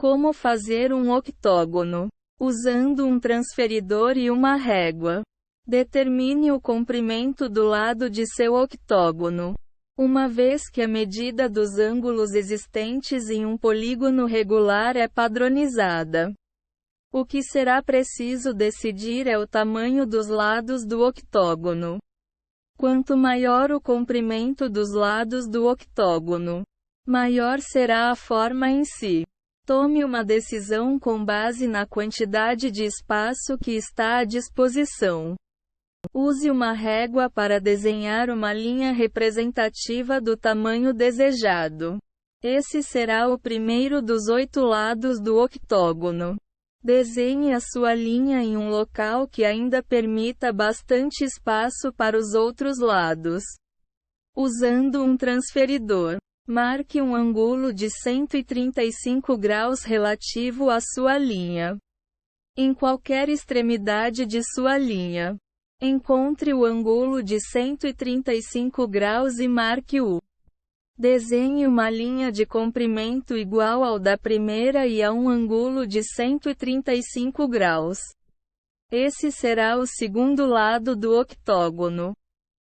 Como fazer um octógono? Usando um transferidor e uma régua. Determine o comprimento do lado de seu octógono. Uma vez que a medida dos ângulos existentes em um polígono regular é padronizada, o que será preciso decidir é o tamanho dos lados do octógono. Quanto maior o comprimento dos lados do octógono, maior será a forma em si. Tome uma decisão com base na quantidade de espaço que está à disposição. Use uma régua para desenhar uma linha representativa do tamanho desejado. Esse será o primeiro dos 8 lados do octógono. Desenhe a sua linha em um local que ainda permita bastante espaço para os outros lados. Usando um transferidor, marque um ângulo de 135 graus relativo à sua linha. Em qualquer extremidade de sua linha, encontre o ângulo de 135 graus e marque-o. Desenhe uma linha de comprimento igual ao da primeira e a um ângulo de 135 graus. Esse será o segundo lado do octógono.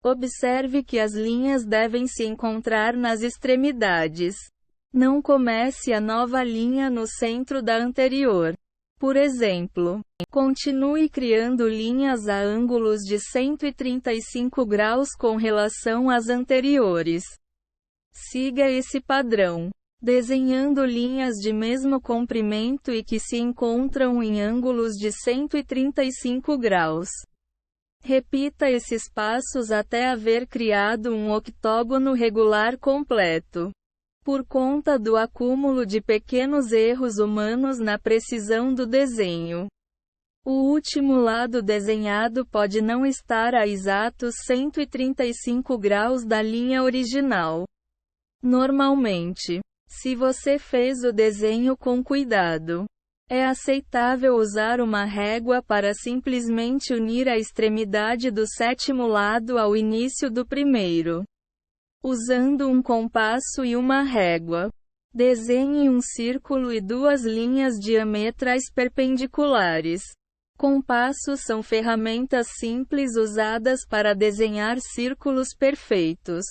Observe que as linhas devem se encontrar nas extremidades. Não comece a nova linha no centro da anterior. Por exemplo, continue criando linhas a ângulos de 135 graus com relação às anteriores. Siga esse padrão, desenhando linhas de mesmo comprimento e que se encontram em ângulos de 135 graus. Repita esses passos até haver criado um octógono regular completo. Por conta do acúmulo de pequenos erros humanos na precisão do desenho, o último lado desenhado pode não estar a exatos 135 graus da linha original. Normalmente, se você fez o desenho com cuidado, é aceitável usar uma régua para simplesmente unir a extremidade do sétimo lado ao início do primeiro. Usando um compasso e uma régua, desenhe um círculo e duas linhas diametrais perpendiculares. Compassos são ferramentas simples usadas para desenhar círculos perfeitos.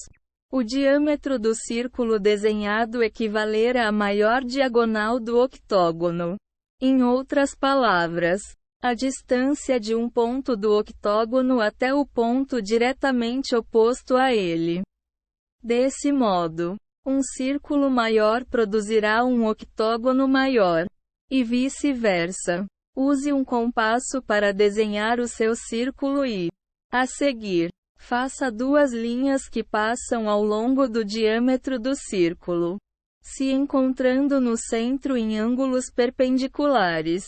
O diâmetro do círculo desenhado equivalerá à maior diagonal do octógono. Em outras palavras, a distância de um ponto do octógono até o ponto diretamente oposto a ele. Desse modo, um círculo maior produzirá um octógono maior, e vice-versa. Use um compasso para desenhar o seu círculo e, a seguir, faça duas linhas que passam ao longo do diâmetro do círculo, se encontrando no centro em ângulos perpendiculares.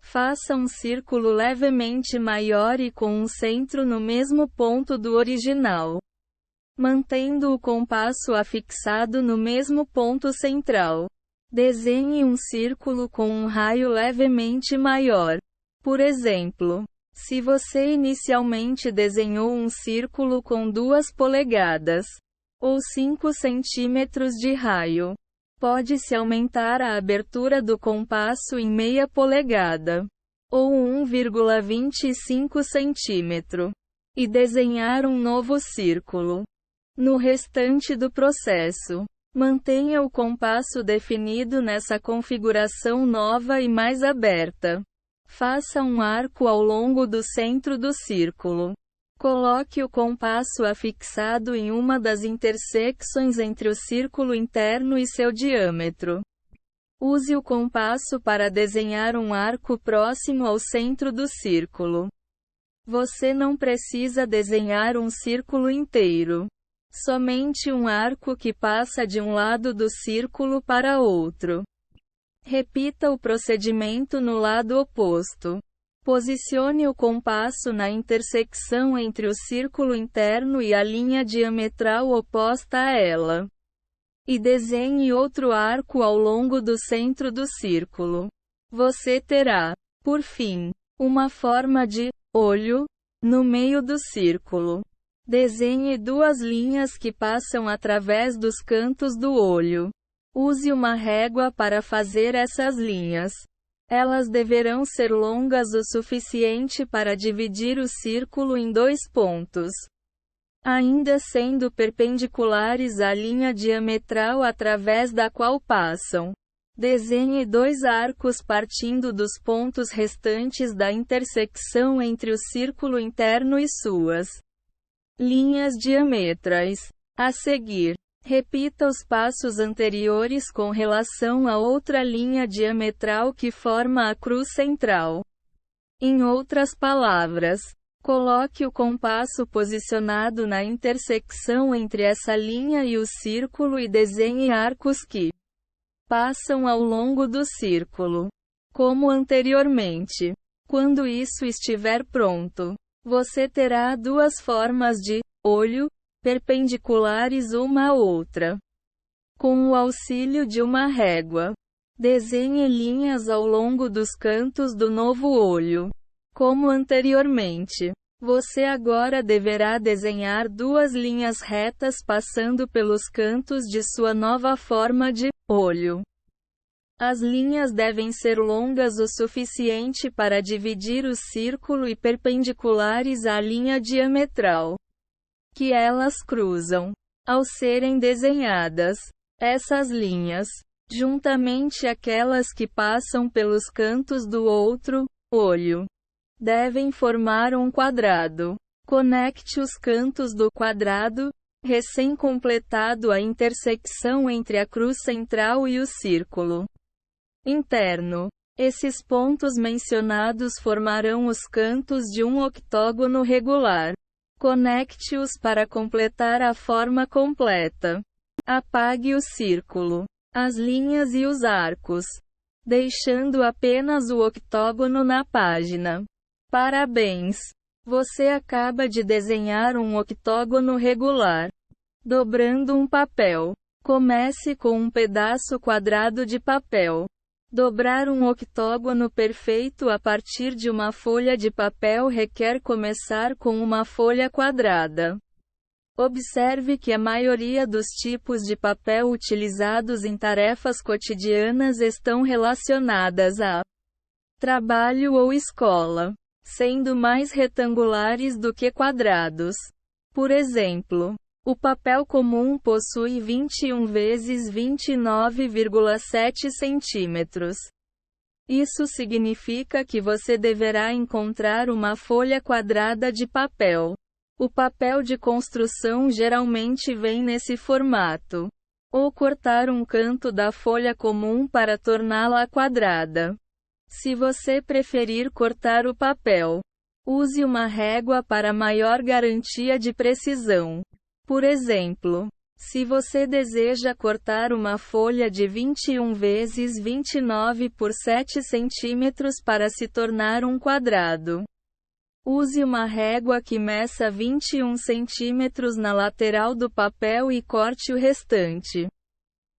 Faça um círculo levemente maior e com um centro no mesmo ponto do original, mantendo o compasso afixado no mesmo ponto central. Desenhe um círculo com um raio levemente maior. Por exemplo, se você inicialmente desenhou um círculo com 2 polegadas, ou 5 centímetros de raio, pode-se aumentar a abertura do compasso em meia polegada, ou 1,25 centímetro, e desenhar um novo círculo. No restante do processo, mantenha o compasso definido nessa configuração nova e mais aberta. Faça um arco ao longo do centro do círculo. Coloque o compasso afixado em uma das intersecções entre o círculo interno e seu diâmetro. Use o compasso para desenhar um arco próximo ao centro do círculo. Você não precisa desenhar um círculo inteiro. Somente um arco que passa de um lado do círculo para outro. Repita o procedimento no lado oposto. Posicione o compasso na intersecção entre o círculo interno e a linha diametral oposta a ela. E desenhe outro arco ao longo do centro do círculo. Você terá, por fim, uma forma de olho no meio do círculo. Desenhe 2 linhas que passam através dos cantos do olho. Use uma régua para fazer essas linhas. Elas deverão ser longas o suficiente para dividir o círculo em 2 pontos, ainda sendo perpendiculares à linha diametral através da qual passam. Desenhe 2 arcos partindo dos pontos restantes da intersecção entre o círculo interno e suas linhas diametrais. A seguir, repita os passos anteriores com relação a outra linha diametral que forma a cruz central. Em outras palavras, coloque o compasso posicionado na intersecção entre essa linha e o círculo e desenhe arcos que passam ao longo do círculo, como anteriormente. Quando isso estiver pronto, você terá 2 formas de olho perpendiculares uma à outra. Com o auxílio de uma régua, desenhe linhas ao longo dos cantos do novo olho. Como anteriormente, você agora deverá desenhar 2 linhas retas passando pelos cantos de sua nova forma de olho. As linhas devem ser longas o suficiente para dividir o círculo e perpendiculares à linha diametral que elas cruzam. Ao serem desenhadas, essas linhas, juntamente aquelas que passam pelos cantos do outro olho, devem formar um quadrado. Conecte os cantos do quadrado, recém-completado à intersecção entre a cruz central e o círculo interno. Esses pontos mencionados formarão os cantos de um octógono regular. Conecte-os para completar a forma completa. Apague o círculo, as linhas e os arcos, deixando apenas o octógono na página. Parabéns! Você acaba de desenhar um octógono regular. Dobrando um papel. Comece com um pedaço quadrado de papel. Dobrar um octógono perfeito a partir de uma folha de papel requer começar com uma folha quadrada. Observe que a maioria dos tipos de papel utilizados em tarefas cotidianas estão relacionadas a trabalho ou escola, sendo mais retangulares do que quadrados. Por exemplo, o papel comum possui 21 vezes 29,7 centímetros. Isso significa que você deverá encontrar uma folha quadrada de papel. O papel de construção geralmente vem nesse formato. Ou cortar um canto da folha comum para torná-la quadrada. Se você preferir cortar o papel, use uma régua para maior garantia de precisão. Por exemplo, se você deseja cortar uma folha de 21 vezes 29 por 7 centímetros para se tornar um quadrado, use uma régua que meça 21 centímetros na lateral do papel e corte o restante.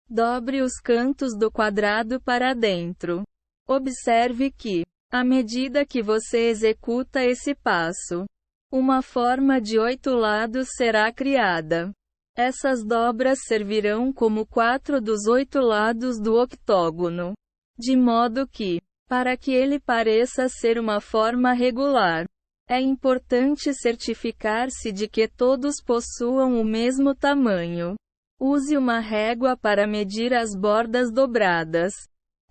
Dobre os cantos do quadrado para dentro. Observe que, à medida que você executa esse passo, uma forma de 8 lados será criada. Essas dobras servirão como 4 dos 8 lados do octógono. De modo que, para que ele pareça ser uma forma regular, é importante certificar-se de que todos possuam o mesmo tamanho. Use uma régua para medir as bordas dobradas.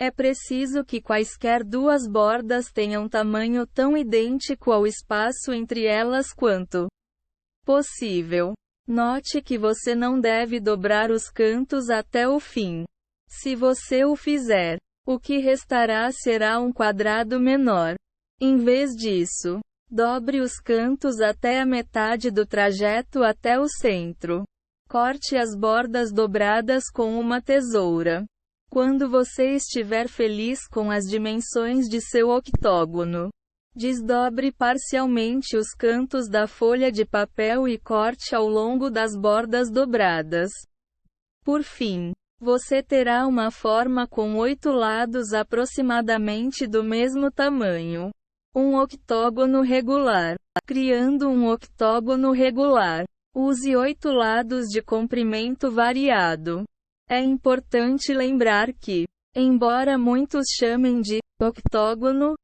É preciso que quaisquer 2 bordas tenham tamanho tão idêntico ao espaço entre elas quanto possível. Note que você não deve dobrar os cantos até o fim. Se você o fizer, o que restará será um quadrado menor. Em vez disso, dobre os cantos até a metade do trajeto até o centro. Corte as bordas dobradas com uma tesoura. Quando você estiver feliz com as dimensões de seu octógono, desdobre parcialmente os cantos da folha de papel e corte ao longo das bordas dobradas. Por fim, você terá uma forma com 8 lados aproximadamente do mesmo tamanho. Um octógono regular. Criando um octógono regular, use 8 lados de comprimento variado. É importante lembrar que, embora muitos chamem de octógono,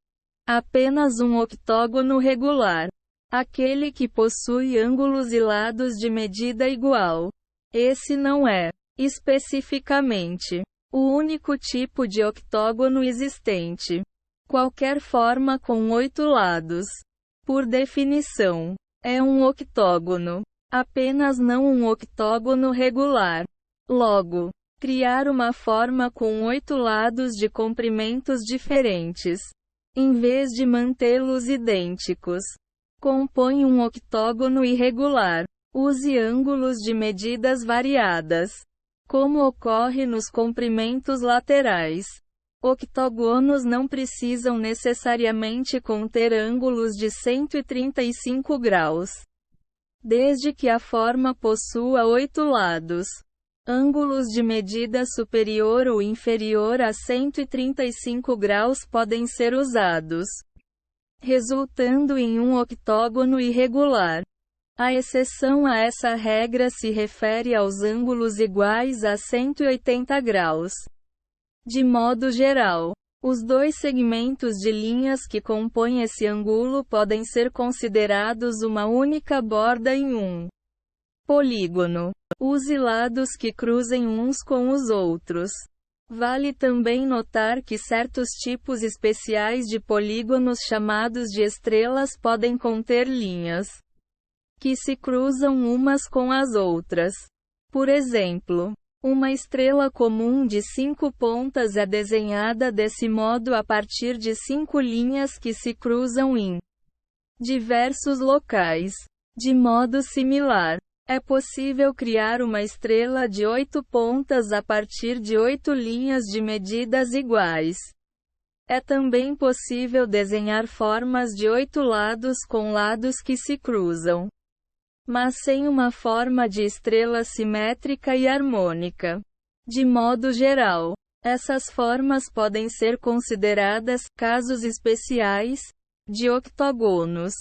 apenas um octógono regular, aquele que possui ângulos e lados de medida igual, esse não é, especificamente, o único tipo de octógono existente. Qualquer forma com 8 lados, por definição, é um octógono, apenas não um octógono regular. Logo, criar uma forma com 8 lados de comprimentos diferentes, em vez de mantê-los idênticos, compõe um octógono irregular. Use ângulos de medidas variadas, como ocorre nos comprimentos laterais. Octógonos não precisam necessariamente conter ângulos de 135 graus, desde que a forma possua 8 lados. Ângulos de medida superior ou inferior a 135 graus podem ser usados, resultando em um octógono irregular. A exceção a essa regra se refere aos ângulos iguais a 180 graus. De modo geral, os dois segmentos de linhas que compõem esse ângulo podem ser considerados uma única borda em um polígono. Use lados que cruzem uns com os outros. Vale também notar que certos tipos especiais de polígonos chamados de estrelas podem conter linhas que se cruzam umas com as outras. Por exemplo, uma estrela comum de 5 pontas é desenhada desse modo a partir de 5 linhas que se cruzam em diversos locais. De modo similar, é possível criar uma estrela de 8 pontas a partir de 8 linhas de medidas iguais. É também possível desenhar formas de 8 lados com lados que se cruzam, mas sem uma forma de estrela simétrica e harmônica. De modo geral, essas formas podem ser consideradas casos especiais de octógonos.